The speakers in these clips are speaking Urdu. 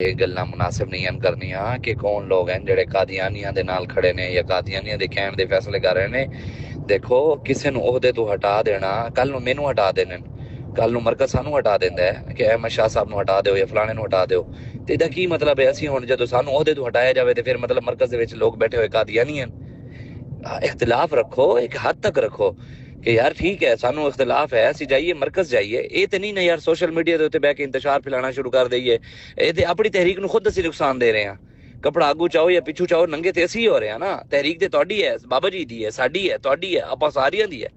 ਇਹ ਗੱਲਾਂ ਮੁਨਾਸਿਬ ਨਹੀਂ ਹਨ ਕਰਨੀਆਂ ਕਿ ਕੌਣ ਲੋਕ ਹਨ ਜਿਹੜੇ ਕਾਦੀਆਨੀਆਂ ਦੇ ਨਾਲ ਖੜੇ ਨੇ ਜਾਂ ਕਾਦੀਆਨੀਆਂ ਦੇ ਕਹਿਣ ਦੇ ਫੈਸਲੇ ਕਰ ਰਹੇ ਨੇ। ਦੇਖੋ, ਕਿਸੇ ਨੂੰ ਅਹੁਦੇ ਤੋਂ ਹਟਾ ਦੇਣਾ, ਕੱਲ ਨੂੰ ਮੈਨੂੰ ਹਟਾ ਦੇਣ, ਕੱਲ ਨੂੰ ਮਰਕਜ਼ ਸਾਨੂੰ ਹਟਾ ਦਿੰਦਾ ਹੈ ਕਿ ਅਹਿਮਦ ਸ਼ਾਹ ਸਾਹਿਬ ਨੂੰ ਹਟਾ ਦਿਓ ਜਾਂ ਫਲਾਣੇ ਨੂੰ ਹਟਾ ਦਿਓ, ਤੇ ਇਹਦਾ ਕੀ ਮਤਲਬ ਹੈ? ਅਸੀਂ ਹੁਣ ਜਦੋਂ ਸਾਨੂੰ ਅਹੁਦੇ ਤੋਂ ਹਟਾਇਆ ਜਾਵੇ ਤੇ ਫਿਰ ਮਤਲਬ ਮਰਕਜ਼ ਦੇ ਵਿੱਚ ਲੋਕ ਬੈਠੇ ਹੋਏ ਕਾਦੀਆਨੀ ਹਨ। اختلاف رکھو، ایک حد تک رکھو کہ یار ٹھیک ہے سانو اختلاف ہے، اسی جائیے مرکز جائیے، یہ تے نہیں نا یار سوشل میڈیا دے اوتے بیٹھ کے انتشار پھیلانا شروع کر دئیے، یہ تے اپنی تحریک نو خود اسی نقصان دے رہے ہیں۔ کپڑا آگو چاہو یا پیچھو چاہو، ننگے تے اسی ہو رہے ہیں نا، تحریک تے تہاڈی ہے، بابا جی دی ہے، ساڈی ہے، تہاڈی ہے، آپاں ساریاں دی ہے،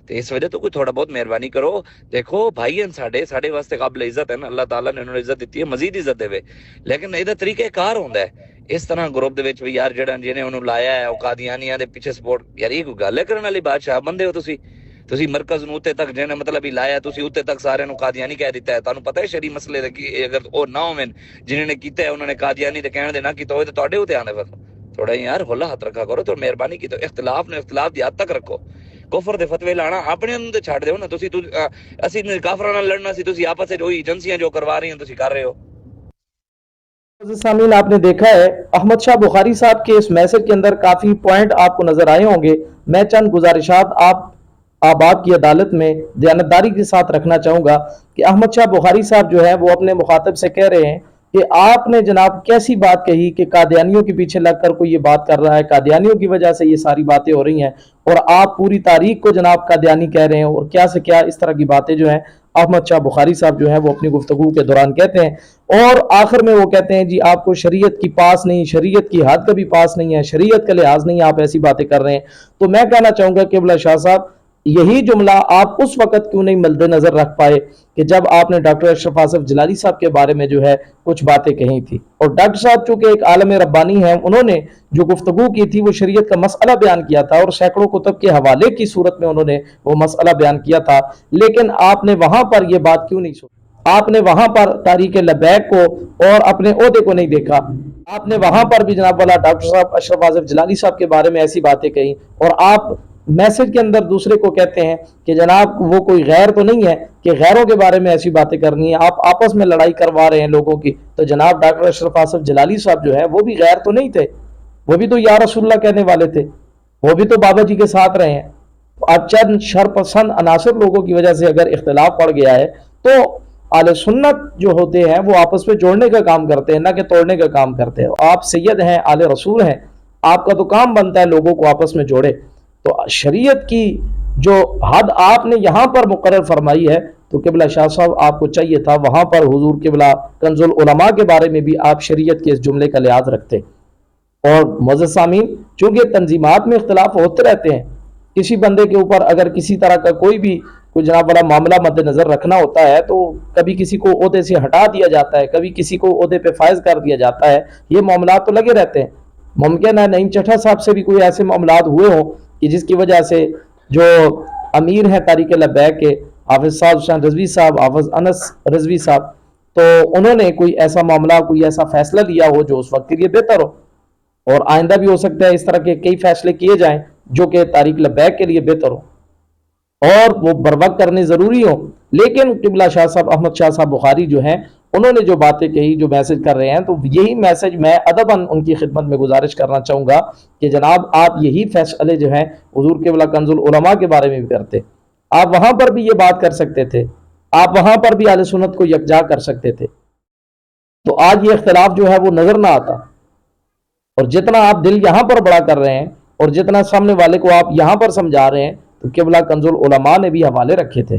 تے اس وجہ تو کوئی تھوڑا بہت مہربانی کرو۔ دیکھو بھائی ہیں ساڈے واسطے قابل عزت ہے نا، اللہ تعالیٰ نے انہوں نے عزت دیتی ہے، مزید عزت دے، لیکن یہ طریقہ کار ہوندا ہے اس طرح گروپ دے وچ بھی یار جڑا جنے انہوں لایا ہے او قادیانیاں دے پیچھے سپورٹ، یار یہ کوئی گل ہے کرن والی؟ بادشاہ بندے ہو تسی مرکز نو تے تک جنے مطلب ہی لایا، تسی اوتے تک سارے نو قادیانی کہہ دیتا ہے۔ تانوں پتہ ہے شرعی مسئلے دے کہ اگر او نہ ہوون جنہاں نے کیتا ہے انہوں نے قادیانی تے کہن دے نہ کیتا ہوئے تے تواڈے اوتے آنے پھر تھوڑا یار کھلا ہاتھ رکھا کرو، تو مہربانی کی تو اختلاف نے اختلاف دی حد تک رکھو۔ کفر دے فتوی لانا اپنے اندر تے چھڈ دیو نا، تسی اسی کافراں نال لڑنا سی، تسی آپس وچ وہی ایجنسیاں جو کروا رہی ہیں تسی کر رہے ہو۔ سامعین، آپ نے دیکھا ہے احمد شاہ بخاری صاحب کے اس میسج کے اندر کافی پوائنٹ آپ کو نظر آئے ہوں گے۔ میں چند گزارشات آپ کی عدالت میں دیانتداری کے ساتھ رکھنا چاہوں گا کہ احمد شاہ بخاری صاحب جو ہے وہ اپنے مخاطب سے کہہ رہے ہیں کہ آپ نے جناب کیسی بات کہی کہ قادیانیوں کے پیچھے لگ کر کوئی یہ بات کر رہا ہے، قادیانیوں کی وجہ سے یہ ساری باتیں ہو رہی ہیں، اور آپ پوری تاریخ کو جناب قادیانی کہہ رہے ہیں، اور کیا سے کیا اس طرح کی باتیں جو ہیں احمد شاہ بخاری صاحب جو ہیں وہ اپنی گفتگو کے دوران کہتے ہیں۔ اور آخر میں وہ کہتے ہیں جی آپ کو شریعت کی پاس نہیں، شریعت کی حد کا بھی پاس نہیں ہے، شریعت کا لحاظ نہیں، آپ ایسی باتیں کر رہے ہیں۔ تو میں کہنا چاہوں گا کہ قبلہ شاہ صاحب، یہی جملہ آپ اس وقت کیوں نہیں مد نظر رکھ پائے کہ جب آپ نے ڈاکٹر اشرف آصف جلالی صاحب کے بارے میں جو ہے کچھ باتیں کہی تھی، اور ڈاکٹر صاحب چونکہ ایک عالم ربانی ہیں، انہوں نے جو گفتگو کی تھی وہ شریعت کا مسئلہ بیان کیا تھا، اور سینکڑوں کتب کے حوالے کی صورت میں انہوں نے وہ مسئلہ بیان کیا تھا، لیکن آپ نے وہاں پر یہ بات کیوں نہیں سنی؟ آپ نے وہاں پر تاریخ لبیک کو اور اپنے عہدے کو نہیں دیکھا، آپ نے وہاں پر بھی جناب والا ڈاکٹر صاحب اشرف آصف جلالی صاحب کے بارے میں ایسی باتیں کہیں، اور آپ میسج کے اندر دوسرے کو کہتے ہیں کہ جناب وہ کوئی غیر تو نہیں ہے کہ غیروں کے بارے میں ایسی باتیں کرنی ہے، آپ آپس میں لڑائی کروا رہے ہیں لوگوں کی۔ تو جناب ڈاکٹر اشرف آصف جلالی صاحب جو ہے وہ بھی غیر تو نہیں تھے، وہ بھی تو یا رسول اللہ کہنے والے تھے، وہ بھی تو بابا جی کے ساتھ رہے ہیں۔ اب چند شرپسند عناصر لوگوں کی وجہ سے اگر اختلاف پڑ گیا ہے تو اہل سنت جو ہوتے ہیں وہ آپس میں جوڑنے کا کام کرتے ہیں، نہ کہ توڑنے کا کام کرتے ہیں۔ آپ سید ہیں، اہل رسول ہیں، آپ کا تو کام بنتا ہے لوگوں کو آپس میں جوڑے۔ تو شریعت کی جو حد آپ نے یہاں پر مقرر فرمائی ہے، تو قبلہ شاہ صاحب آپ کو چاہیے تھا وہاں پر حضور قبلہ کنز العلماء کے بارے میں بھی آپ شریعت کے اس جملے کا لحاظ رکھتے۔ اور معزز سامعین، چونکہ تنظیمات میں اختلاف ہوتے رہتے ہیں، کسی بندے کے اوپر اگر کسی طرح کا کوئی جناب بڑا معاملہ مد نظر رکھنا ہوتا ہے تو کبھی کسی کو عہدے سے ہٹا دیا جاتا ہے، کبھی کسی کو عہدے پہ فائز کر دیا جاتا ہے، یہ معاملات تو لگے رہتے ہیں۔ ممکن ہے نعیم چٹھا صاحب سے بھی کوئی ایسے معاملات ہوئے ہوں کہ جس کی وجہ سے جو امیر ہیں تاریخ لبیک کے حافظ صاحب حسین رضوی صاحب، حافظ انس رضوی صاحب، تو انہوں نے کوئی ایسا معاملہ، کوئی ایسا فیصلہ لیا ہو جو اس وقت کے لیے بہتر ہو، اور آئندہ بھی ہو سکتا ہے اس طرح کے کئی فیصلے کیے جائیں جو کہ تاریخ لبیک کے لیے بہتر ہو اور وہ بر وقت کرنے ضروری ہو۔ لیکن قبلہ شاہ صاحب احمد شاہ صاحب بخاری جو ہیں، انہوں نے جو باتیں کہی، جو میسج کر رہے ہیں، تو یہی میسج میں ادباً ان کی خدمت میں گزارش کرنا چاہوں گا کہ جناب آپ یہی فیصلے جو ہیں حضور قبلہ کنز العلماء کے بارے میں بھی کرتے، آپ وہاں پر بھی یہ بات کر سکتے تھے، آپ وہاں پر بھی اہل سنت کو یکجا کر سکتے تھے، تو آج یہ اختلاف جو ہے وہ نظر نہ آتا۔ اور جتنا آپ دل یہاں پر بڑا کر رہے ہیں اور جتنا سامنے والے کو آپ یہاں پر سمجھا رہے ہیں، تو قبلہ کنز العلماء نے بھی حوالے رکھے تھے،